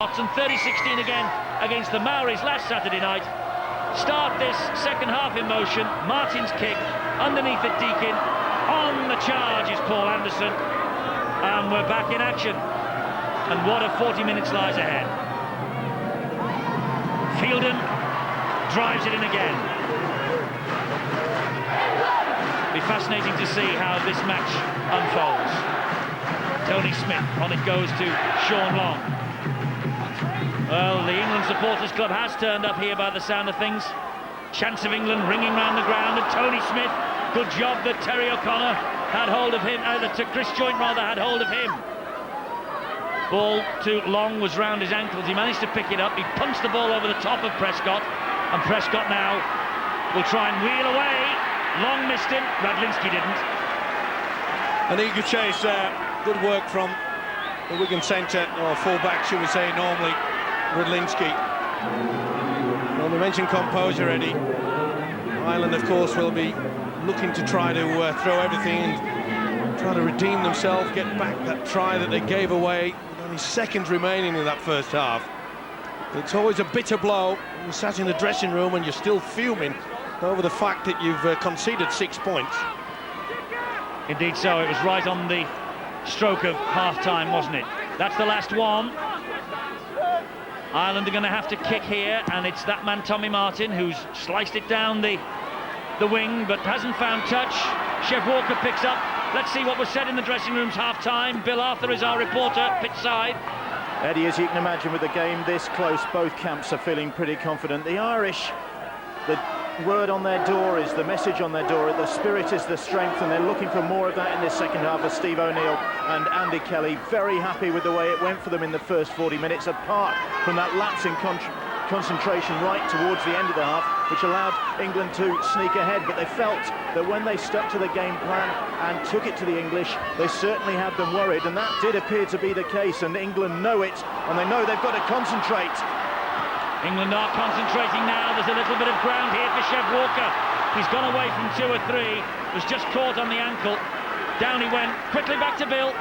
And 30-16 again against the Maoris last Saturday night. Start this second half in motion. Martin's kick underneath it, Deakin. On the charge is Paul Anderson, and we're back in action. And what a 40 minutes lies ahead. Fielden drives it in again. Be fascinating to see how this match unfolds. Tony Smith, on it goes to Sean Long. Well, the England Supporters Club has turned up here by the sound of things. Chance of England ringing round the ground, and Tony Smith, good job that Terry O'Connor had hold of him, that Chris Joynt rather had hold of him. Ball to Long was round his ankles. He managed to pick it up. He punched the ball over the top of Prescott, and Prescott now will try and wheel away. Long missed him. Radlinski didn't. An eager chase there. Good work from the Wigan centre, or full-back, should we say, normally, Radlinski. Well, we mentioned composure, Eddie. Ireland, of course, will be looking to try to throw everything and try to redeem themselves, get back that try that they gave away with only seconds remaining in that first half. It's always a bitter blow when you sat in the dressing room and you're still fuming over the fact that you've conceded 6 points. Indeed so. It was right on the stroke of half-time, wasn't it? That's the last one. Ireland are going to have to kick here, and it's that man Tommy Martin who's sliced it down the wing but hasn't found touch. Chev Walker picks up. Let's see what was said in the dressing rooms half-time. Bill Arthur is our reporter, pitch side. Eddie, as you can imagine, with the game this close, both camps are feeling pretty confident. The Irish, the word on their door is, the message on their door, the spirit is the strength, and they're looking for more of that in this second half. Of Steve O'Neill and Andy Kelly very happy with the way it went for them in the first 40 minutes, apart from that lapse in concentration right towards the end of the half, which allowed England to sneak ahead. But they felt that when they stuck to the game plan and took it to the English, they certainly had them worried, and that did appear to be the case, and England know it, and they know they've got to concentrate. England are concentrating now. There's a little bit of ground here for Chev Walker. He's gone away from 2 or 3. Was just caught on the ankle. Down he went. Quickly back to Bill.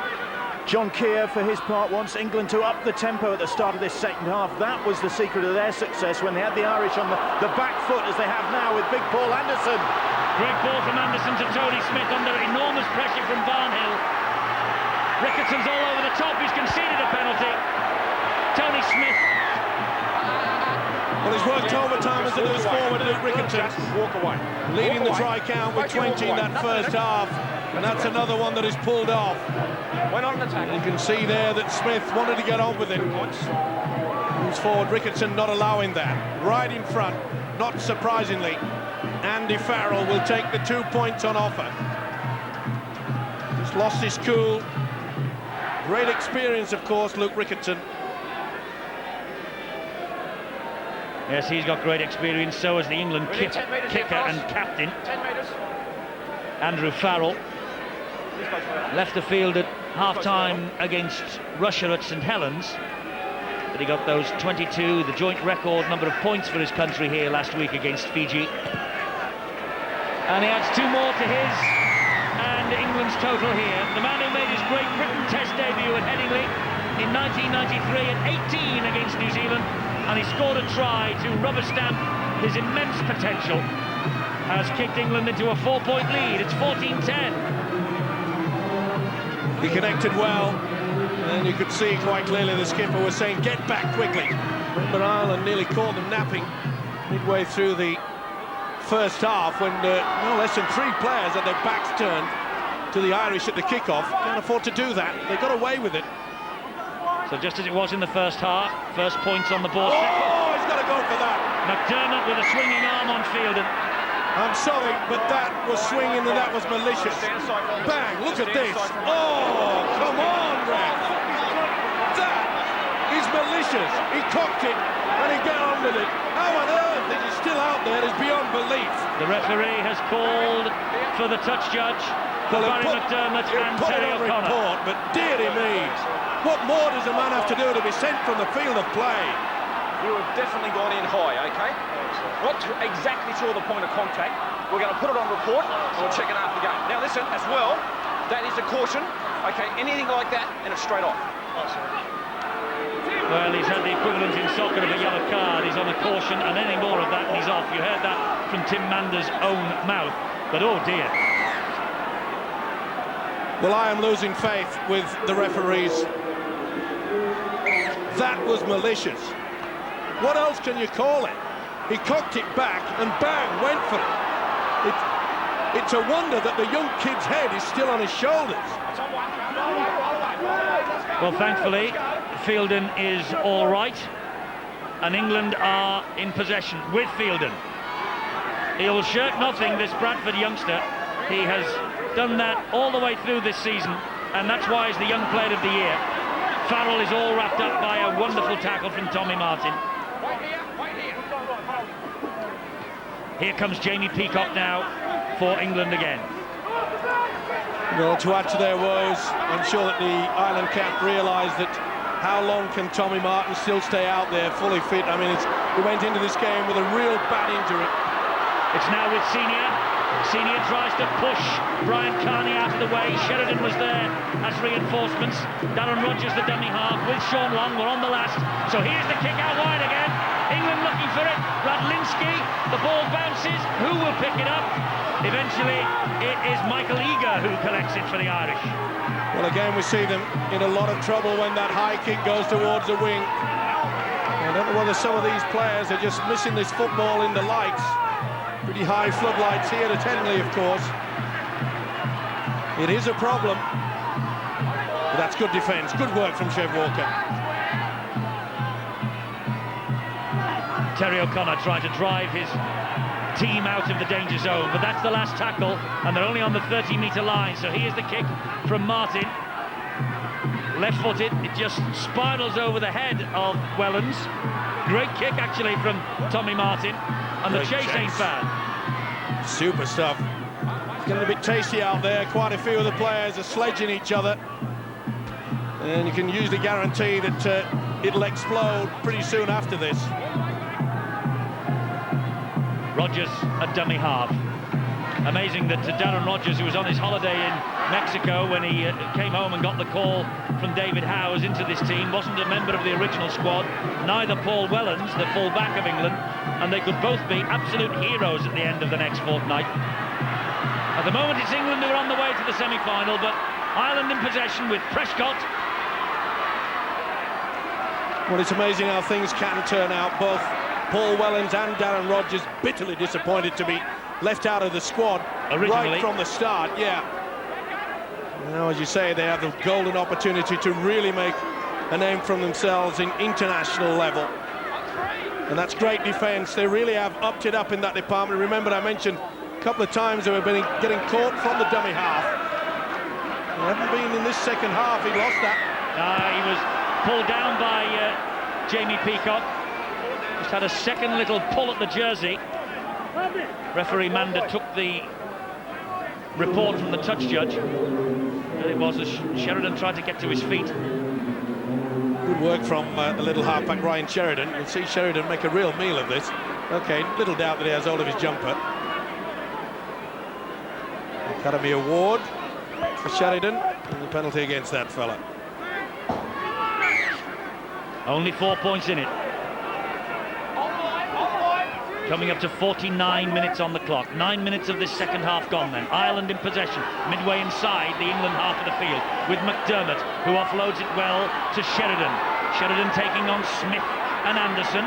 John Keir, for his part, wants England to up the tempo at the start of this second half. That was the secret of their success when they had the Irish on the back foot, as they have now with big Paul Anderson. Great ball from Anderson to Tony Smith under enormous pressure from Barnhill. Rickettson's all over the top. He's conceded a penalty. Tony Smith. Well, he's worked overtime as a loose forward, Luke Ricketson, leading the try count with 20 in that first half, and that's another one that is pulled off. You can see there that Smith wanted to get on with it. Moves forward, Ricketson not allowing that. Right in front, not surprisingly, Andy Farrell will take the 2 points on offer. Just lost his cool. Great experience, of course, Luke Ricketson. Yes, he's got great experience, so has the England kicker and captain, Andrew Farrell. Left the field at half-time against Russia at St Helens, but he got those 22, the joint record number of points for his country here last week against Fiji. And he adds 2 more to his and England's total here. The man who made his Great Britain Test debut at Headingley in 1993 and 18 against New Zealand, and he scored a try to rubber stamp his immense potential, has kicked England into a 4-point lead. It's 14-10. He connected well, and you could see quite clearly the skipper was saying, get back quickly. But Ireland nearly caught them napping midway through the first half when no less than 3 players had their backs turned to the Irish at the kickoff. Can't afford to do that. They got away with it. So just as it was in the first half, first points on the board. Oh, he's got to go for that. McDermott with a swinging arm on Fielden. I'm sorry, but that was swinging and that was malicious. Bang, look at this. Oh, come on, ref. That is malicious. He cocked it and he got on with it. How on earth is he still out there is beyond belief. The referee has called for the touch judge for Barry McDermott and Terry O'Connor. But dearie me, what more does a man have to do to be sent from the field of play? You have definitely gone in high, OK? Not exactly to the point of contact. We're going to put it on report and we'll check it after the game. Now listen, as well, that is a caution. OK, anything like that and it's straight off. Well, he's had the equivalent in soccer of a yellow card. He's on a caution, and any more of that and he's off. You heard that from Tim Mander's own mouth, but oh dear. Well, I am losing faith with the referees. That was malicious. What else can you call it? He cocked it back and bang, went for it. It's a wonder that the young kid's head is still on his shoulders. Well, thankfully, Fielden is all right, and England are in possession with Fielden. He will shirk nothing, this Bradford youngster. He has done that all the way through this season, and that's why he's the Young Player of the Year. Farrell is all wrapped up by a wonderful tackle from Tommy Martin. Here comes Jamie Peacock now for England again. Well, to add to their woes, I'm sure that the Ireland camp realised that how long can Tommy Martin still stay out there fully fit? I mean, he went into this game with a real bad injury. It's now with Senior. Senior tries to push Brian Carney out of the way. Sheridan was there as reinforcements. Darren Rogers, the dummy half, with Sean Long. We're on the last. So here's the kick out wide again. England looking for it. Radlinski, the ball bounces. Who will pick it up? Eventually, it is Michael Eager who collects it for the Irish. Well, again, we see them in a lot of trouble when that high kick goes towards the wing. I don't know whether some of these players are just missing this football in the lights. Pretty high floodlights here at Henley, of course. It is a problem. But that's good defence. Good work from Chev Walker. Terry O'Connor trying to drive his team out of the danger zone, but that's the last tackle, and they're only on the 30-metre line. So here's the kick from Martin. Left-footed, it just spirals over the head of Wellens. Great kick, actually, from Tommy Martin. And the chase ain't bad. Super stuff. It's getting a bit tasty out there. Quite a few of the players are sledging each other. And you can usually guarantee that it'll explode pretty soon after this. Rogers, a dummy half. Amazing that Darren Rogers, who was on his holiday in Mexico when he came home and got the call from David Howes into this team, wasn't a member of the original squad. Neither Paul Wellens, the full-back of England, and they could both be absolute heroes at the end of the next fortnight. At the moment, it's England who are on the way to the semi-final, but Ireland in possession with Prescott. Well, it's amazing how things can turn out. Both Paul Wellens and Darren Rogers bitterly disappointed to be left out of the squad right from the start. Yeah. Now, as you say, they have the golden opportunity to really make a name for themselves in international level. And that's great defence. They really have upped it up in that department. Remember, I mentioned a couple of times they were getting caught from the dummy half. They haven't been in this second half. He lost that. He was pulled down by Jamie Peacock. Just had a second little pull at the jersey. Referee Mander took the report from the touch judge. And it was as Sheridan tried to get to his feet. Good work from the little halfback Ryan Sheridan. You'll see Sheridan make a real meal of this. Okay, little doubt that he has hold of his jumper. Academy Award for Sheridan, and the penalty against that fella. Only 4 points in it. Coming up to 49 minutes on the clock. 9 minutes of this second half gone then. Ireland in possession, midway inside the England half of the field, with McDermott, who offloads it well to Sheridan. Sheridan taking on Smith and Anderson.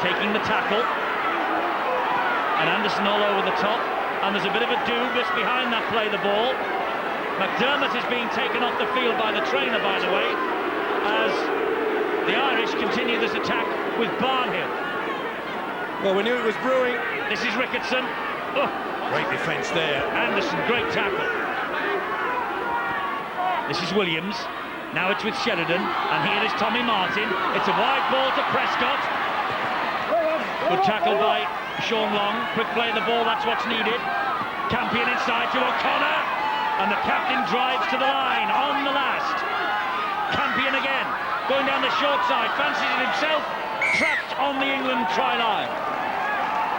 Taking the tackle. And Anderson all over the top. And there's a bit of a Douglas behind that play the ball. McDermott is being taken off the field by the trainer, by the way, as the Irish continue this attack with Barnhill. Well, we knew it was brewing. This is Ricketson. Oh. Great defence there. Anderson, great tackle. This is Williams. Now it's with Sheridan. And here is Tommy Martin. It's a wide ball to Prescott. Good tackle by Sean Long. Quick play of the ball, that's what's needed. Campion inside to O'Connor. And the captain drives to the line on the last. Campion again. Going down the short side. Fancies it himself. Trapped on the England try line.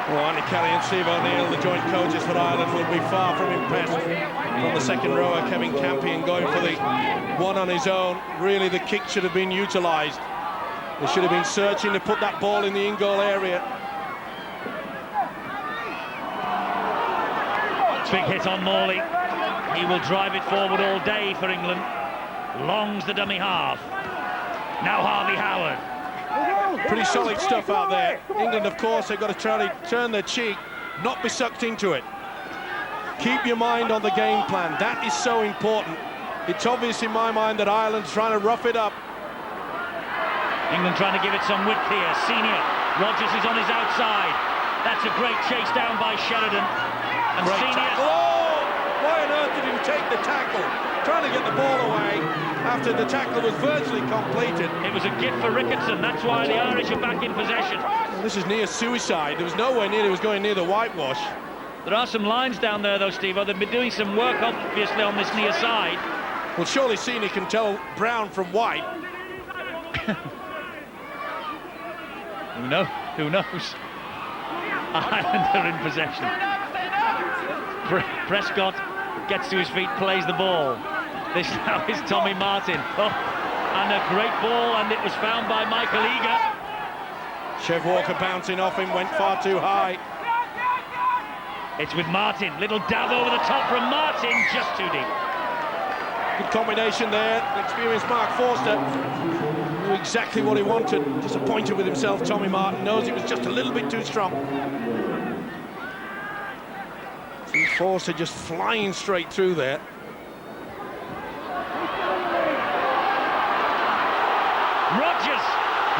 Well, Andy Kelly and Steve O'Neill, the joint coaches for Ireland, will be far from impressed from the second rower, Kevin Campion, going for the one on his own. Really, the kick should have been utilised. They should have been searching to put that ball in the in-goal area. Big hit on Morley. He will drive it forward all day for England. Longs the dummy half. Now Harvey Howard. Pretty solid stuff out there. England, of course, they've got to try to turn their cheek, not be sucked into it. Keep your mind on the game plan. That is so important. It's obvious in my mind that Ireland's trying to rough it up. England trying to give it some width here. Senior. Rodgers is on his outside. That's a great chase down by Sheridan. And Great Senior. tackle. Oh! Why on earth did he take the tackle? Trying to get the ball away after the tackle was virtually completed. It was a gift for Ricketson. That's why the Irish are back in possession. Well, this is near suicide. There was nowhere near it was going near the whitewash. There are some lines down there, though, Steve-O. They've been doing some work, obviously, on this near side. Well, surely Senior can tell brown from white. Who knows? Ireland are in possession. Prescott gets to his feet, plays the ball. This now is Tommy Martin. Oh, and a great ball, and it was found by Michael Eager. Chev Walker bouncing off him, went far too high. It's with Martin. Little dab over the top from Martin, just too deep. Good combination there. The experienced Mark Forster knew exactly what he wanted. Disappointed with himself, Tommy Martin. Knows he was just a little bit too strong. See Forster just flying straight through there.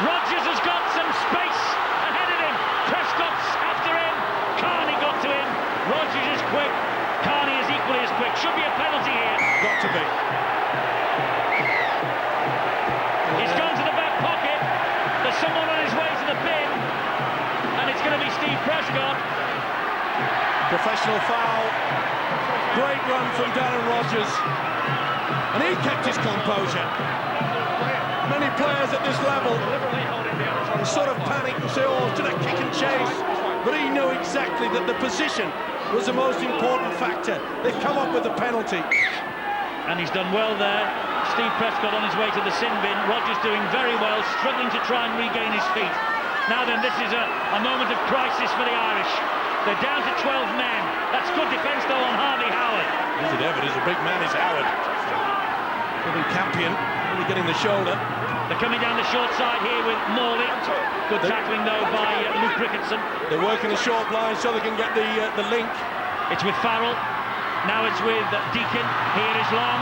Rodgers has got some space ahead of him. Prescott's after him. Carney got to him. Rodgers is quick. Carney is equally as quick. Should be a penalty here. Got to be. He's gone to the back pocket. There's someone on his way to the bin. And it's going to be Steve Prescott. Professional foul. Great run from Darren Rodgers. And he kept his composure. Many players at this level sort of panic and say, oh, should I kick and chase? But he knew exactly that the position was the most important factor. They've come up with a penalty. And he's done well there. Steve Prescott on his way to the sin bin. Rodgers doing very well, struggling to try and regain his feet. Now then, this is a moment of crisis for the Irish. They're down to 12 men. That's good defence, though, on Harvey Howard. Is it ever? He's a big man, is Howard. Giving Campion, really getting the shoulder. They're coming down the short side here with Morley. Good tackling, though, by Luke Ricketson. They're working the short line so they can get the link. It's with Farrell. Now it's with Deacon. Here is Long.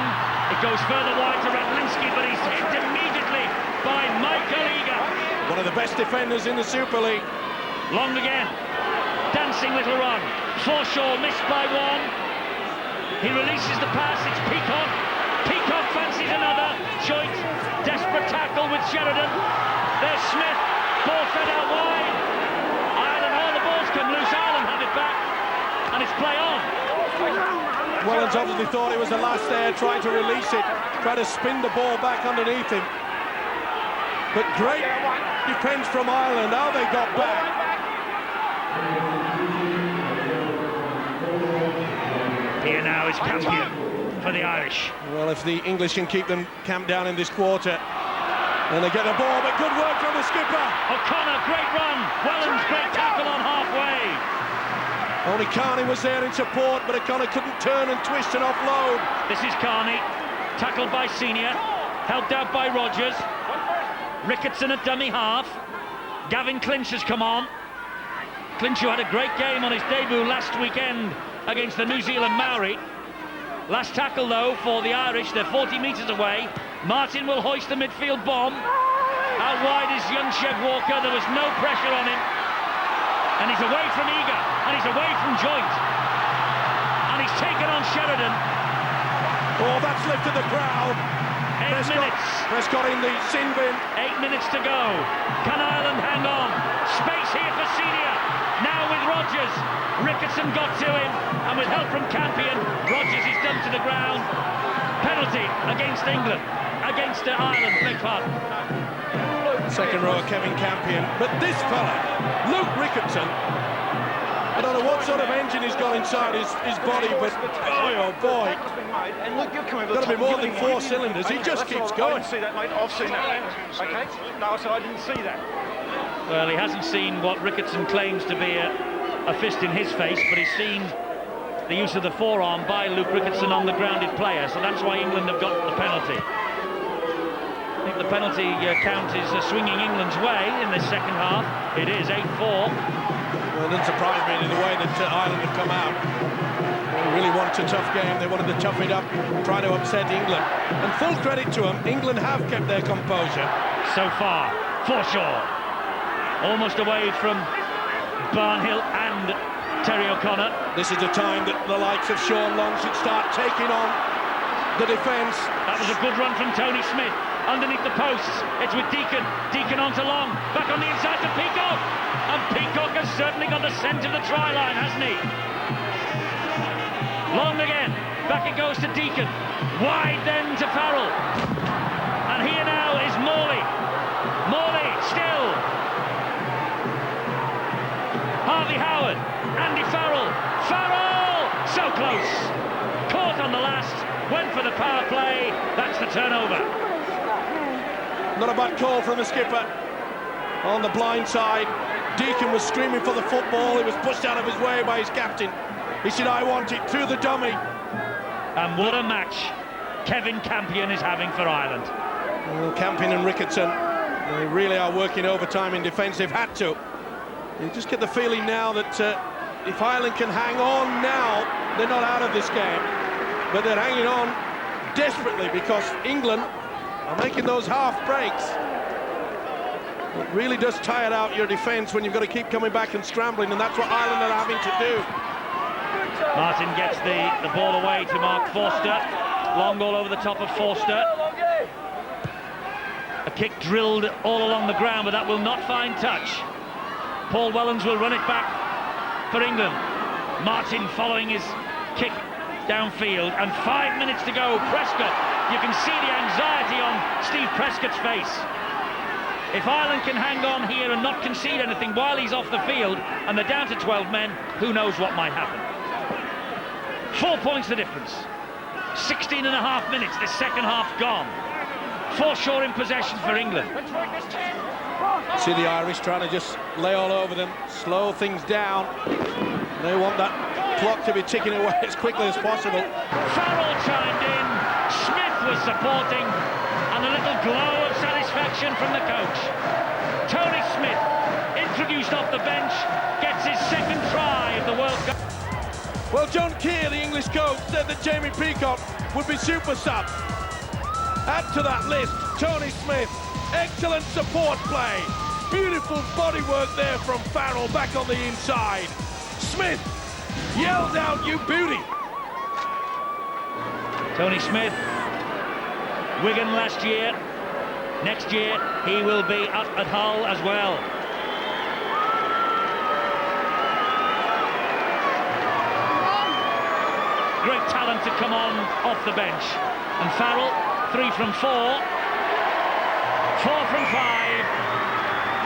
It goes further wide to Radlinski, but he's hit immediately by Michael Eager. One of the best defenders in the Super League. Long again. Dancing little run. Forshaw missed by one. He releases the pass. It's Peacock. Peacock fancies another. Joint. Desperate tackle with Sheridan. There's Smith. Ball fed out wide. Ireland, all the balls come loose. Ireland have it back. And it's play on. Wellens obviously thought it was the last there, tried to release it, tried to spin the ball back underneath him. But great defence from Ireland, how they got back. Here now is Campion for the Irish. Well, if the English can keep them camped down in this quarter, and they get the ball, but good work from the skipper. O'Connor, great run. Wellens, great tackle on halfway. Only Carney was there in support, but O'Connor couldn't turn and twist and offload. This is Carney, tackled by Senior, helped out by Rodgers. Ricketson at dummy half. Gavin Clinch has come on. Clinch, who had a great game on his debut last weekend against the New Zealand Maori. Last tackle, though, for the Irish. They're 40 metres away. Martin will hoist the midfield bomb. Out wide is young Chev Walker. There was no pressure on him. And he's away from Eager. And he's away from Joint. And he's taken on Sheridan. Oh, that's lifted the crowd. 8 minutes. Prescott in the sin bin. 8 minutes to go. Can Ireland hang on? Space here for Senior. Now with Rodgers. Ricketson got to him. And with help from Campion, Rodgers is dumped to the ground. Penalty against England. Against Ireland, beg pardon. Second row, Kevin Campion. But this fella, Luke Ricketson, I don't know what sort of engine he's got inside his body, but boy, oh boy. And look, you're coming Got to be more than 4 cylinders. He just keeps going. I didn't see that, mate. I've seen that. Okay? No, I said I didn't see that. Well, he hasn't seen what Ricketson claims to be a fist in his face, but he's seen the use of the forearm by Luke Ricketson on the grounded player, so that's why England have got the penalty. I think the penalty count is swinging England's way in this second half. It is 8-4. Well, it didn't surprise me in the way that Ireland have come out. They really wanted a tough game. They wanted to tough it up, try to upset England. And full credit to them, England have kept their composure. So far, Forshaw, almost away from Barnhill and Terry O'Connor. This is the time that the likes of Sean Long should start taking on the defence. That was a good run from Tony Smith. Underneath the posts, it's with Deacon. Deacon on to Long, back on the inside to Peacock. And Peacock has certainly got the scent of the try line, hasn't he? Long again, back it goes to Deacon. Wide then to Farrell. And here now is Morley. Morley still. Harvey Howard, Andy Farrell. Farrell! So close. Caught on the last, went for the power play. That's the turnover. Not a bad call from the skipper on the blind side. Deacon was screaming for the football. He was pushed out of his way by his captain. He said, I want it, through the dummy. And what a match Kevin Campion is having for Ireland. Well, Campion and Ricketson, they really are working overtime in defence. They've had to. You just get the feeling now that if Ireland can hang on now, they're not out of this game. But they're hanging on desperately because England are making those half breaks. It really does tire out your defence when you've got to keep coming back and scrambling, and that's what Ireland are having to do. Martin gets the ball away to Mark Forster. Long ball over the top of Forster. A kick drilled all along the ground, but that will not find touch. Paul Wellens will run it back for England. Martin following his kick downfield, and 5 minutes to go. Prescott, you can see the anxiety on Steve Prescott's face. If Ireland can hang on here and not concede anything while he's off the field, and they're down to 12 men, who knows what might happen. 4 points the difference. 16 and a half minutes, this second half gone. Forshaw in possession for England. See the Irish trying to just lay all over them, slow things down. They want that clock to be ticking away as quickly as possible. Farrell chimed in, Smith was supporting, and a little glow of satisfaction from the coach. Tony Smith, introduced off the bench, gets his second try of the World Cup. Well, John Keir, the English coach, said that Jamie Peacock would be super sub. Add to that list, Tony Smith, excellent support play. Beautiful bodywork there from Farrell back on the inside. Smith yelled out, you beauty. Tony Smith, Wigan last year. Next year, he will be up at Hull as well. Great talent to come on off the bench. And Farrell, 3 from 4. 4 from 5.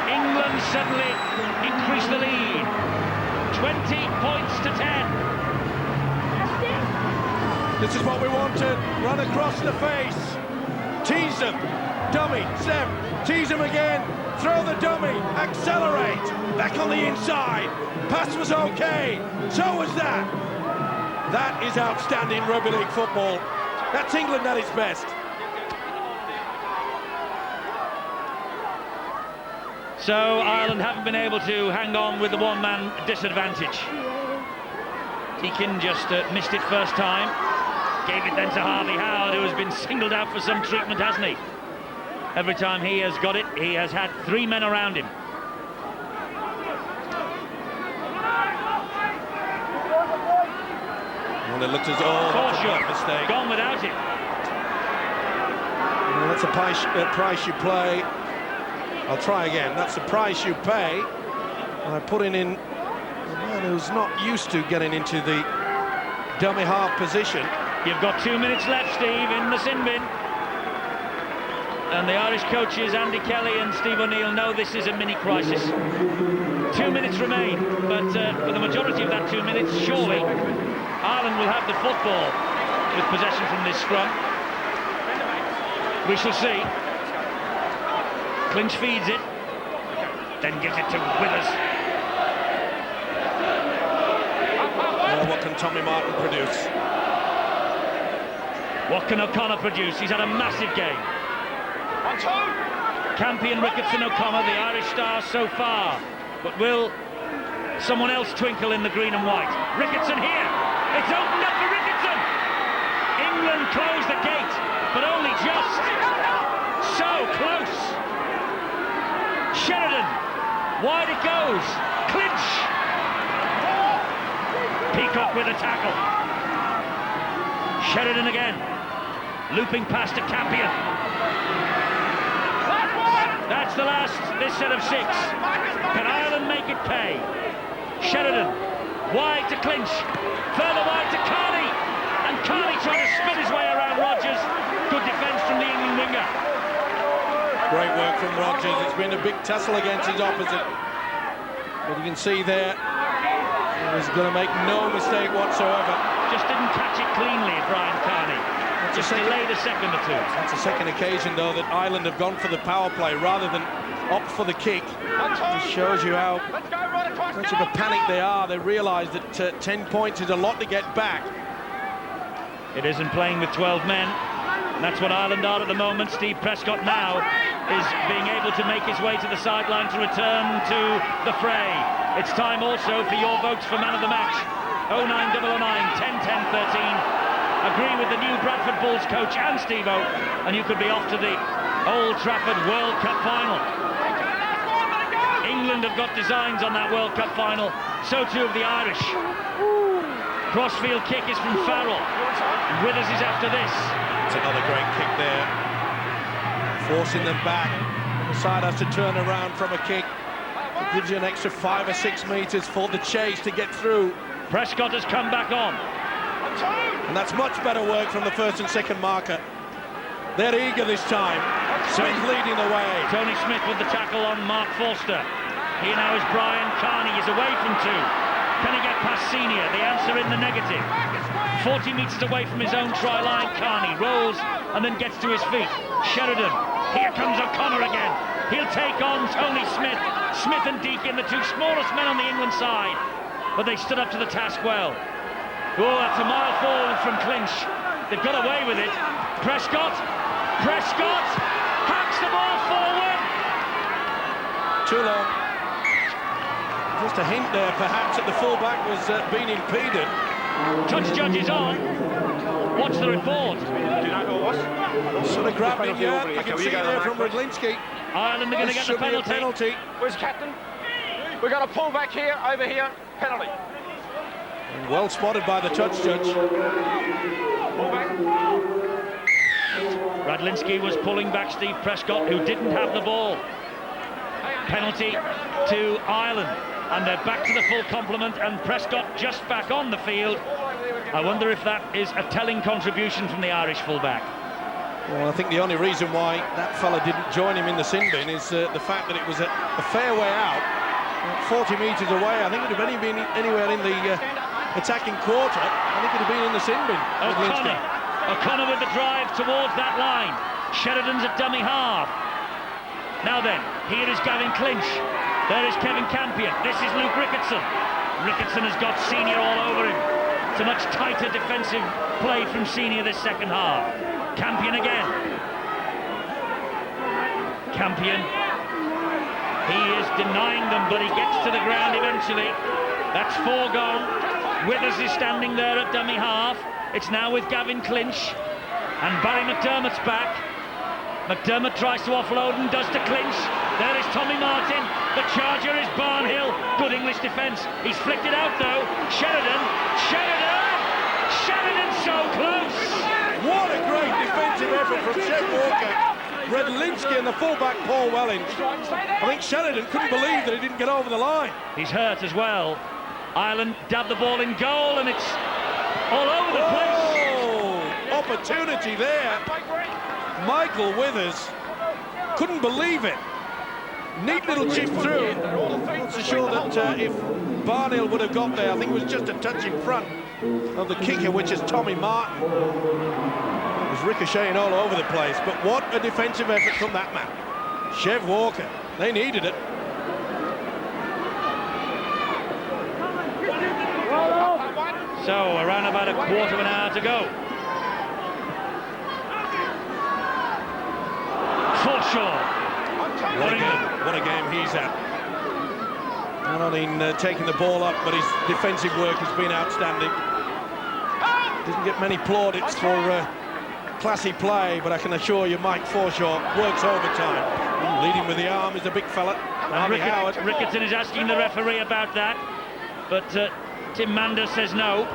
England suddenly increase the lead. 20 points to 10. This is what we wanted. Run across the face. Tease them. Dummy. Step. Tease them again. Throw the dummy. Accelerate. Back on the inside. Pass was okay. So was that. That is outstanding rugby league football. That's England at its best. So Ireland haven't been able to hang on with the one-man disadvantage. Deacon just missed it first time. Gave it then to Harvey Howard, who has been singled out for some treatment, hasn't he? Every time he has got it, he has had 3 men around him. Well, it looks as though that's a bad mistake. Gone without it. Well, that's a price you play. I'll try again. That's the price you pay by putting in a man who's not used to getting into the dummy half position. You've got 2 minutes left, Steve, in the sin bin. And the Irish coaches, Andy Kelly and Steve O'Neill, know this is a mini crisis. 2 minutes remain, but for the majority of that 2 minutes, surely Ireland will have the football with possession from this scrum. We shall see. Clinch feeds it, then gives it to Withers. Well, what can Tommy Martin produce? What can O'Connor produce? He's had a massive game. Campion, Ricketson, O'Connor, the Irish stars so far. But will someone else twinkle in the green and white? Ricketson here. It's opened up for Ricketson. England close the gate, but only just. So close. Sheridan. Wide it goes. Clinch. Peacock with a tackle. Sheridan again. Looping past to Campion. That's the last, this set of 6. Can Ireland make it pay? Sheridan, wide to Clinch, further wide to Carney, and Carney trying to spin his way around Rodgers. Good defence from the England winger. Great work from Rodgers. It's been a big tussle against his opposite. But you can see there, he's going to make no mistake whatsoever. Just didn't catch it cleanly, Brian Carney. Just delayed a second or two. That's the second occasion, though, that Ireland have gone for the power play rather than opt for the kick. It shows you how much of a panic they are. They realise that 10 points is a lot to get back. It isn't playing with 12 men. And that's what Ireland are at the moment. Steve Prescott now is being able to make his way to the sideline to return to the fray. It's time also for your votes for man of the match. 09009 10 10 13. Agree with the new Bradford Bulls coach and Steve-O, and you could be off to the Old Trafford World Cup final. England have got designs on that World Cup final, so too have the Irish. Crossfield kick is from Farrell. Withers is after this. It's another great kick there, forcing them back. The side has to turn around from a kick. It gives you an extra 5 or 6 metres for the chase to get through. Prescott has come back on. And that's much better work from the first and second marker. They're eager this time. Smith leading the way. Tony Smith with the tackle on Mark Forster. Here now is Brian Carney. He's away from 2. Can he get past Senior? The answer in the negative. 40 metres away from his own try line. Carney rolls and then gets to his feet. Sheridan. Here comes O'Connor again. He'll take on Tony Smith. Smith and Deakin, the 2 smallest men on the England side. But they stood up to the task well. Oh, that's a mile forward from Clinch. They've got away with it. Prescott hacks the ball forward. Too long. Just a hint there, perhaps, that the fullback was being impeded. Touch judge is on. Watch the report. Do you know who it was? Sort of grabbed him, yeah. You can see there from Redlinski. Ireland are going to get the penalty. Where's captain? We're going to pull back here, over here, penalty. Well spotted by the touch judge. Radlinski was pulling back Steve Prescott, who didn't have the ball. Penalty to Ireland, and they're back to the full complement, and Prescott just back on the field. I wonder if that is a telling contribution from the Irish fullback. Well, I think the only reason why that fella didn't join him in the sin bin is the fact that it was a fair way out, 40 metres away. I think it would have only been anywhere in the attacking quarter. I think it would have been in the sin bin. O'Connor with the drive towards that line. Sheridan's at dummy half. Now then, here is Gavin Clinch. There is Kevin Campion. This is Luke Ricketson. Ricketson has got Senior all over him. It's a much tighter defensive play from Senior this second half. Campion again. Campion. He is denying them, but he gets to the ground eventually. That's 4 gone. Withers is standing there at dummy half. It's now with Gavin Clinch. And Barry McDermott's back. McDermott tries to offload and does to Clinch. There is Tommy Martin. The charger is Barnhill. Good English defence. He's flicked it out though. Sheridan so close. What a great defensive effort from Chet Walker. Redlinski and the fullback Paul Welling. I think Sheridan couldn't believe that he didn't get over the line. He's hurt as well. Ireland dab the ball in goal and it's all over the place. Opportunity there. Michael Withers couldn't believe it. Neat little chip through. Not so sure that if Barnhill would have got there, I think it was just a touch in front of the kicker, which is Tommy Martin. It was ricocheting all over the place, but what a defensive effort from that man. Chev Walker, they needed it. So, around about a quarter of an hour to go. Forshaw. What a game he's had. Not only in taking the ball up, but his defensive work has been outstanding. Doesn't get many plaudits for classy play, but I can assure you Mike Forshaw works overtime. Leading with the arm is a big fella. Ricketson is asking the referee about that, but Tim Manders says no.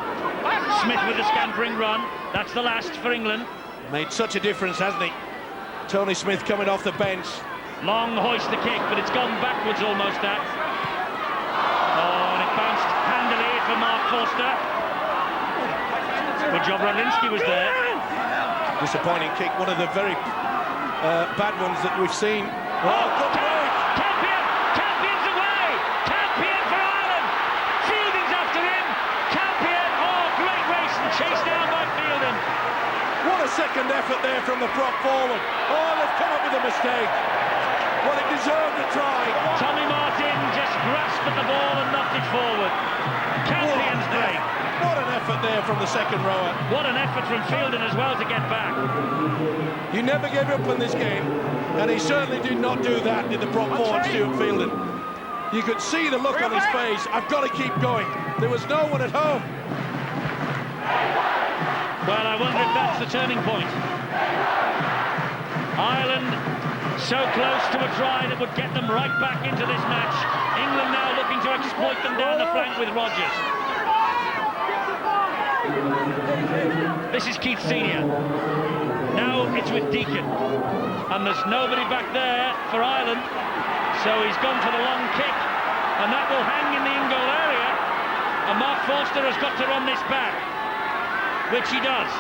Smith with the scampering run. That's the last for England. Made such a difference, hasn't he? Tony Smith coming off the bench. Long hoist the kick, but it's gone backwards almost that. Oh, and it bounced handily for Mark Forster. Good job, Radlinski was there. Disappointing kick, one of the very bad ones that we've seen. Campion's away! Campion for Ireland! Fielding's after him! Campion, great race and chased down by Fielding. What a second effort there from the prop forward. Oh, they've come up with a mistake. Well, it deserved a try. Tommy Martin just grasped at the ball and knocked it forward. Campion's break. What an effort there from the second rower. What an effort from Fielding as well to get back. You never gave up in this game, and he certainly did not do that, did the prop forward Stuart Fielding. You could see the look on his face. I've got to keep going. There was no one at home. Well, I wonder if that's the turning point. Ireland so close to a try that would get them right back into this match. England now looking to exploit them down the flank with Rodgers. This is Keith Senior. Now it's with Deacon. And there's nobody back there for Ireland. So he's gone for the long kick. And that will hang in the in-goal area. And Mark Forster has got to run this back. Which he does.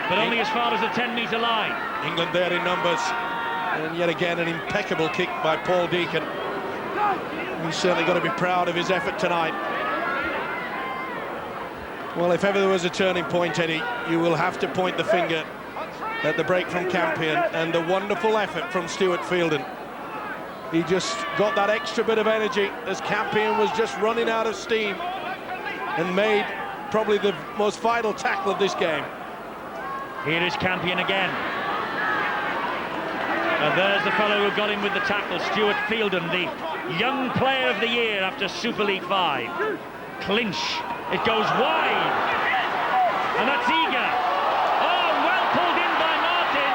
But only as far as the 10-metre line. England there in numbers. And yet again an impeccable kick by Paul Deacon. He's certainly got to be proud of his effort tonight. Well, if ever there was a turning point, Eddie, you will have to point the finger at the break from Campion and the wonderful effort from Stuart Fielding. He just got that extra bit of energy as Campion was just running out of steam and made probably the most vital tackle of this game. Here is Campion again. And there's the fellow who got him with the tackle, Stuart Fielding, the young player of the year after Super League 5. Clinch. It goes wide. And that's Eager. Oh, well pulled in by Martin.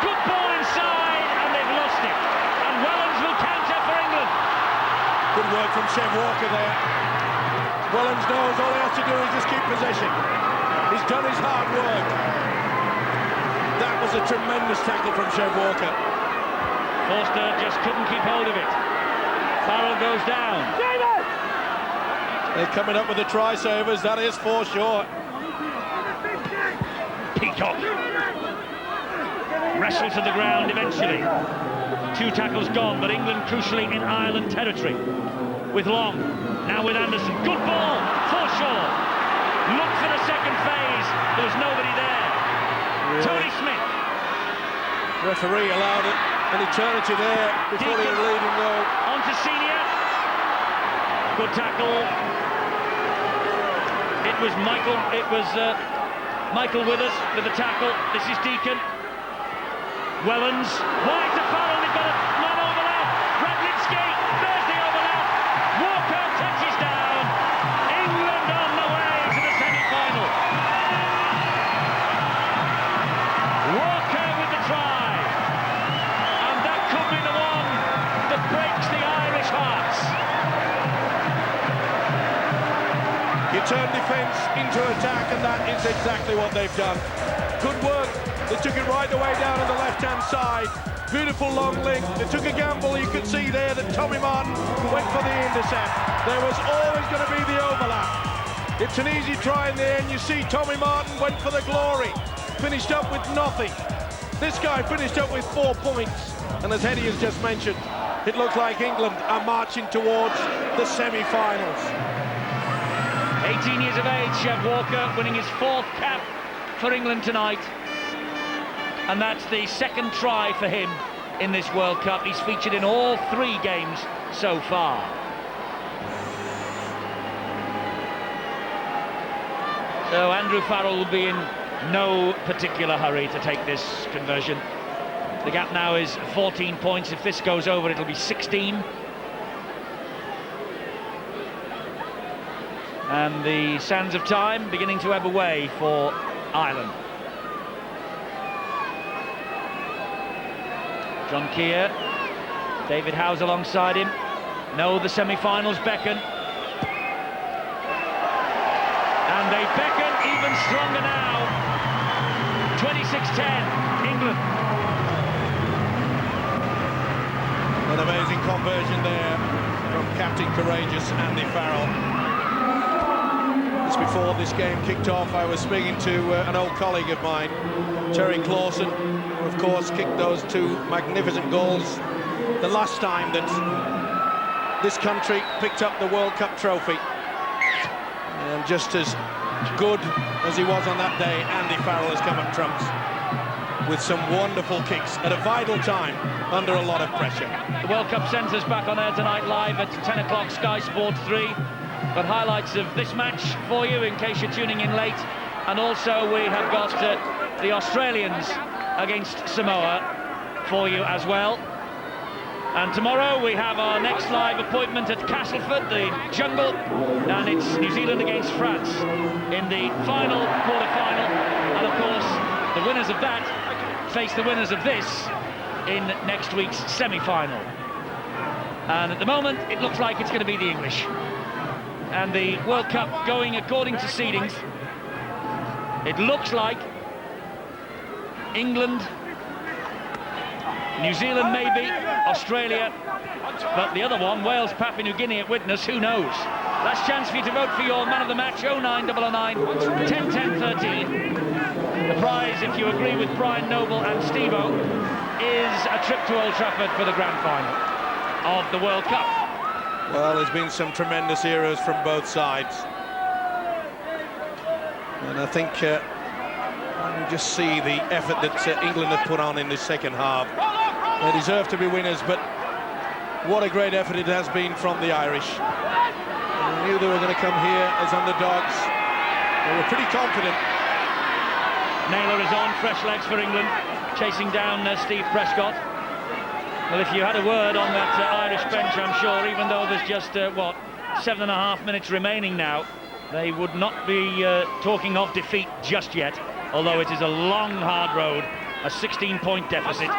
Good ball inside, and they've lost it. And Wellens will counter for England. Good work from Chev Walker there. Wellens knows all he has to do is just keep possession. He's done his hard work. That was a tremendous tackle from Chev Walker. Forster just couldn't keep hold of it. Farrell goes down. They're coming up with the try-savers. That is Forshaw. Peacock. Wrestled to the ground eventually. 2 tackles gone, but England crucially in Ireland territory. With Long, now with Anderson. Good ball, Forshaw. Look for the second phase. There was nobody there. Really? Tony Smith. Referee allowed it an eternity there before they were leading goal. On to Senior. Good tackle. It was Michael Withers with the tackle. This is Deacon. Wellens. Wide to Farrell. They've got a man overlap. Radlinski. There's the overlap. Walker touches down. England on the way to the semi-final. Walker with the try. And that could be the one that breaks the Irish hearts. You turn defence into attack, and that is exactly what they've done. Good work. They took it right the way down on the left-hand side. Beautiful long link. They took a gamble. You could see there that Tommy Martin went for the intercept. There was always going to be the overlap. It's an easy try in the end. You see Tommy Martin went for the glory. Finished up with nothing. This guy finished up with 4 points, and as Eddie has just mentioned, it looks like England are marching towards the semi-finals. 18 years of age, Chev Walker, winning his 4th cap for England tonight. And that's the 2nd try for him in this World Cup. He's featured in all 3 games so far. So Andrew Farrell will be in no particular hurry to take this conversion. The gap now is 14 points. If this goes over, it'll be 16. And the sands of time beginning to ebb away for Ireland. John Keir, David Howes alongside him. No, the semi-finals beckon. And they beckon even stronger now. 26-10, England. An amazing conversion there from Captain Courageous Andy Farrell. Just before this game kicked off, I was speaking to an old colleague of mine, Terry Clausen, who of course kicked those 2 magnificent goals the last time that this country picked up the World Cup trophy. And just as good as he was on that day, Andy Farrell has come up trumps with some wonderful kicks at a vital time under a lot of pressure. The World Cup centres back on air tonight live at 10 o'clock, Sky Sports 3. But highlights of this match for you in case you're tuning in late. And also we have got the Australians against Samoa for you as well. And tomorrow we have our next live appointment at Castleford, the Jungle, and it's New Zealand against France in the final quarter-final. And of course, the winners of that face the winners of this in next week's semi-final. And at the moment, it looks like it's going to be the English. And the World Cup going according to seedings. It looks like England, New Zealand maybe, Australia, but the other one, Wales, Papua New Guinea at witness, who knows? Last chance for you to vote for your man of the match, 09009 10 10 13. The prize, if you agree with Brian Noble and Steve-O, is a trip to Old Trafford for the grand final of the World Cup. Well, there's been some tremendous heroes from both sides. And I think you just see the effort that England have put on in this second half. They deserve to be winners, but what a great effort it has been from the Irish. They knew they were going to come here as underdogs. They were pretty confident. Naylor is on, fresh legs for England, chasing down Steve Prescott. Well, if you had a word on that Irish bench, I'm sure, even though there's just, 7.5 minutes remaining now, they would not be talking of defeat just yet, although it is a long, hard road, a 16-point deficit.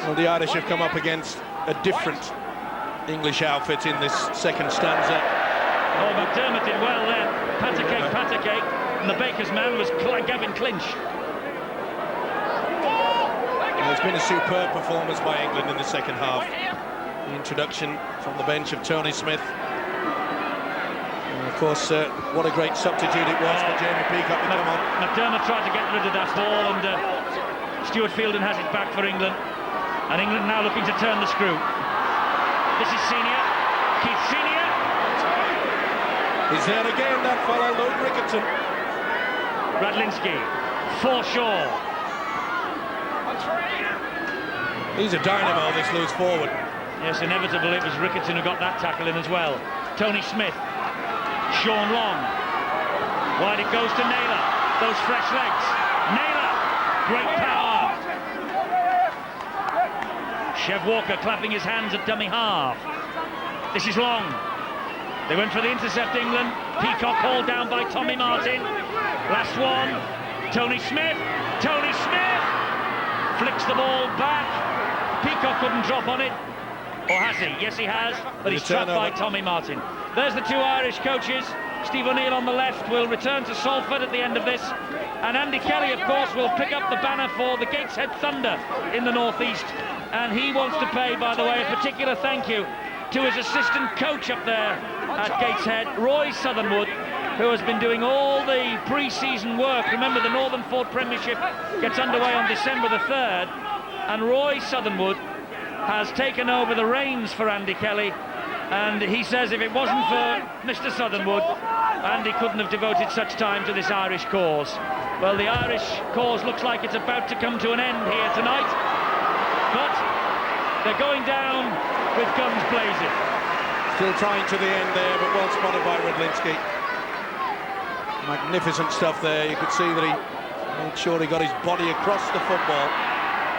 Well, the Irish have come up against a different English outfit in this second stanza. Oh, McDermott did well then. Patacake, and the baker's man was Gavin Clinch. It's been a superb performance by England in the second half. The introduction from the bench of Tony Smith. And of course, what a great substitute it was for Jamie Peacock to come on. McDermott tried to get rid of that ball, and Stuart Fielden has it back for England. And England now looking to turn the screw. This is Senior. Keith Senior. He's there again, that fellow, Luke Ricketson. Radlinski. Forshaw. He's a dynamo, this loose forward. Yes, inevitable. It was Ricketson who got that tackle in as well. Tony Smith. Sean Long. Wide it goes to Naylor. Those fresh legs. Naylor. Great power. Chev Walker clapping his hands at dummy half. This is Long. They went for the intercept, England. Peacock hauled down by Tommy Martin. Last one. Tony Smith. Tony Smith flicks the ball back. Peacock couldn't drop on it. Or has he? Yes, he has. But he's trapped by Tommy Martin. There's the 2 Irish coaches. Steve O'Neill on the left will return to Salford at the end of this. And Andy Kelly, of course, will pick up the banner for the Gateshead Thunder in the northeast. And he wants to pay, by the way, a particular thank you to his assistant coach up there at Gateshead, Roy Southernwood, who has been doing all the pre-season work. Remember, the Northern Fort Premiership gets underway on December the 3rd, and Roy Southernwood has taken over the reins for Andy Kelly, and he says if it wasn't for Mr. Southernwood, Andy couldn't have devoted such time to this Irish cause. Well, the Irish cause looks like it's about to come to an end here tonight, but they're going down with guns blazing. Still trying to the end there, but well spotted by Redlinski. Magnificent stuff there. You could see that he made sure he got his body across the football.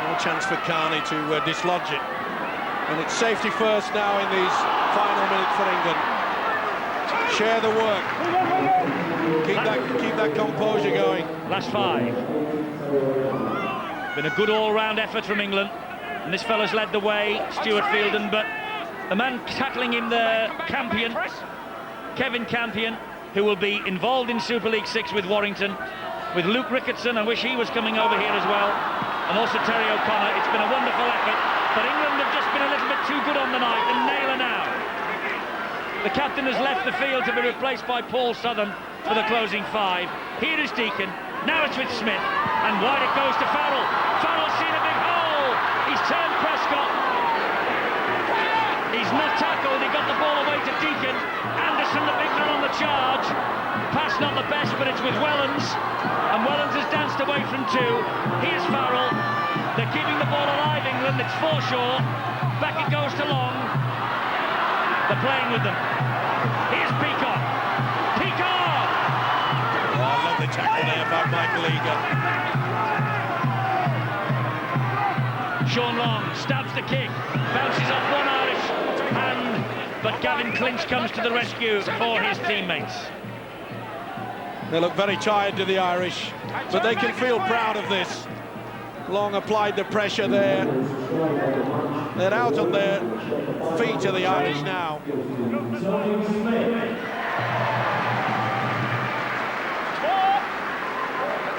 No chance for Carney to dislodge it. And it's safety first now in these final minutes for England. Share the work. Keep that composure going. Last 5. Been a good all-round effort from England, and this fella's led the way, Stuart Fielden, but the man tackling him there, Campion, Kevin Campion, who will be involved in Super League 6 with Warrington, with Luke Ricketson. I wish he was coming over here as well, and also Terry O'Connor. It's been a wonderful effort, but England have just been a little bit too good on the night, and Naylor now. The captain has left the field to be replaced by Paul Southern for the closing 5. Here is Deacon, now it's with Smith, and wide it goes to Farrell. Farrell's seen a big hole, he's turned Prescott. He's not tackled, he got the ball away to Deacon. Anderson, the big man on the charge. Pass not the best, but it's with Wellens, and Wellens has danced away from 2. Here's Farrell. They're keeping the ball alive, England. It's Forshaw. Back it goes to Long. They're playing with them. Here's Peacock. Peacock! Oh, lovely tackle there by Michael Eager. Sean Long stabs the kick, bounces off one Irish hand, but Gavin Clinch comes to the rescue for his teammates. They look very tired to the Irish, but they can feel proud of this. Long applied the pressure there. They're out on their feet to the Irish now. That's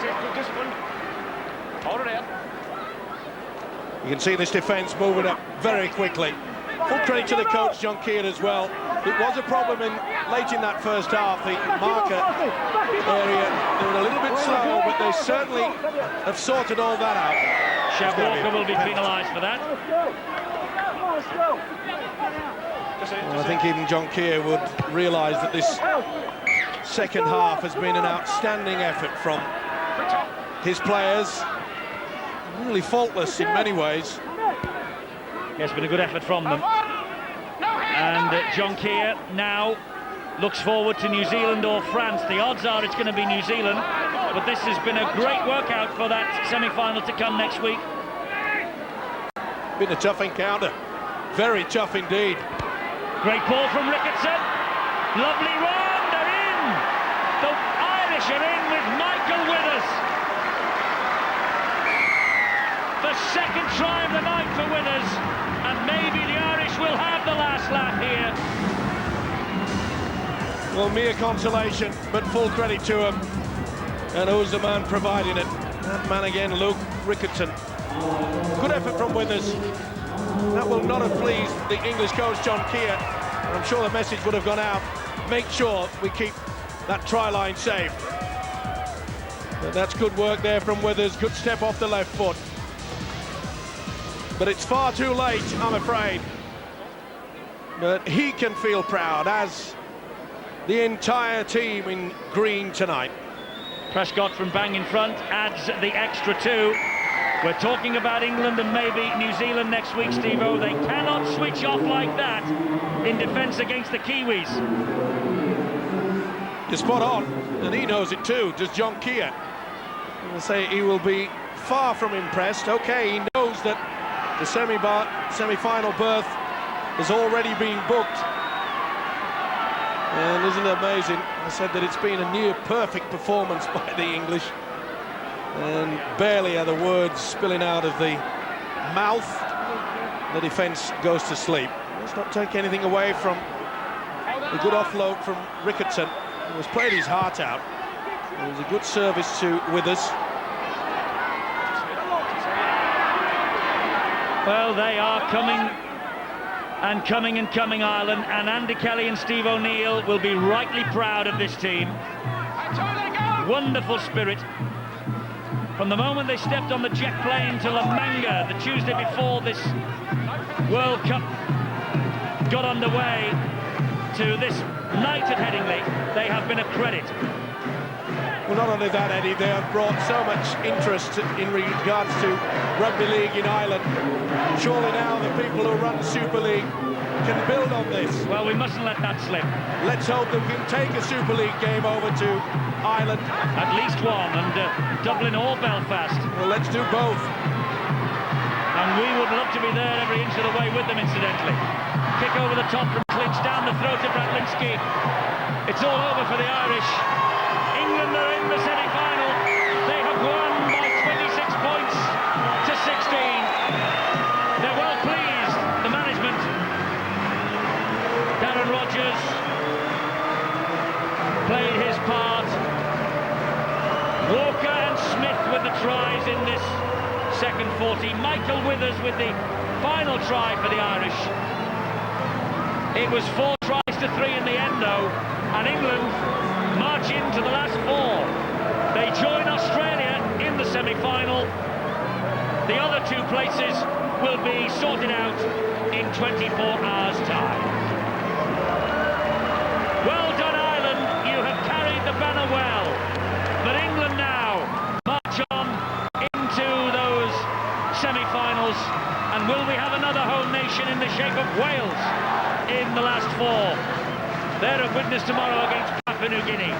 it, good discipline. Hold it out. You can see this defence moving up very quickly. Full credit to the coach, John Keir, as well. It was a problem late in that first half, the marker area. They were a little bit slow, but they certainly have sorted all that out. Chev Walker will be penalised for that. Well, I think even John Keir would realise that this second half has been an outstanding effort from his players. Really faultless in many ways. Yes, been a good effort from them. And John Keir now looks forward to New Zealand or France. The odds are it's going to be New Zealand, but this has been a great workout for that semi-final to come next week. Been a tough encounter. Very tough indeed. Great ball from Ricketson. Lovely run, they're in! The Irish are in with Michael Withers. The second try of the night for Withers, and maybe the Irish will have the last laugh here. Well, mere consolation, but full credit to him. And who's the man providing it? That man again, Luke Ricketson. Good effort from Withers. That will not have pleased the English coach, John Keir. I'm sure the message would have gone out. Make sure we keep that try line safe. But that's good work there from Withers. Good step off the left foot. But it's far too late, I'm afraid. But he can feel proud, as the entire team in green tonight. Prescott from bang in front adds the extra 2. We're talking about England and maybe New Zealand next week, Steve-O. They cannot switch off like that in defence against the Kiwis. You're spot on, and he knows it too, does John Keir. I'll say he will be far from impressed. Okay, he knows that the semi-final berth has already been booked. And isn't it amazing? I said that it's been a near perfect performance by the English. And barely are the words spilling out of the mouth. The defence goes to sleep. Let's not take anything away from the good offload from Ricketson, who has played his heart out. It was a good service to Withers. Well, they are coming And coming Ireland, and Andy Kelly and Steve O'Neill will be rightly proud of this team. Wonderful spirit. From the moment they stepped on the jet plane to La Manga the Tuesday before this World Cup got underway to this night at Headingley, they have been a credit. Well, not only that, Eddie, they have brought so much interest in regards to rugby league in Ireland. Surely now the people who run Super League can build on this. Well, we mustn't let that slip. Let's hope that we can take a Super League game over to Ireland. At least one, and Dublin or Belfast. Well, let's do both. And we would love to be there every inch of the way with them, incidentally. Kick over the top from Clinch, down the throat of Bratlinski. It's all over for the Irish. England are in the semi-final. They have won by 26 points to 16. They're well pleased, the management. Darren Rodgers played his part. Walker and Smith with the tries in this second 40. Michael Withers with the final try for the Irish. It was 4 tries to 3 in the end, though, and England march into the last 4. They join Australia in the semi-final. The other 2 places will be sorted out in 24 hours' time. Well done, Ireland. You have carried the banner well. But England now march on into those semi-finals. And will we have another home nation in the shape of Wales in the last 4? They're a witness tomorrow against Papua New Guinea.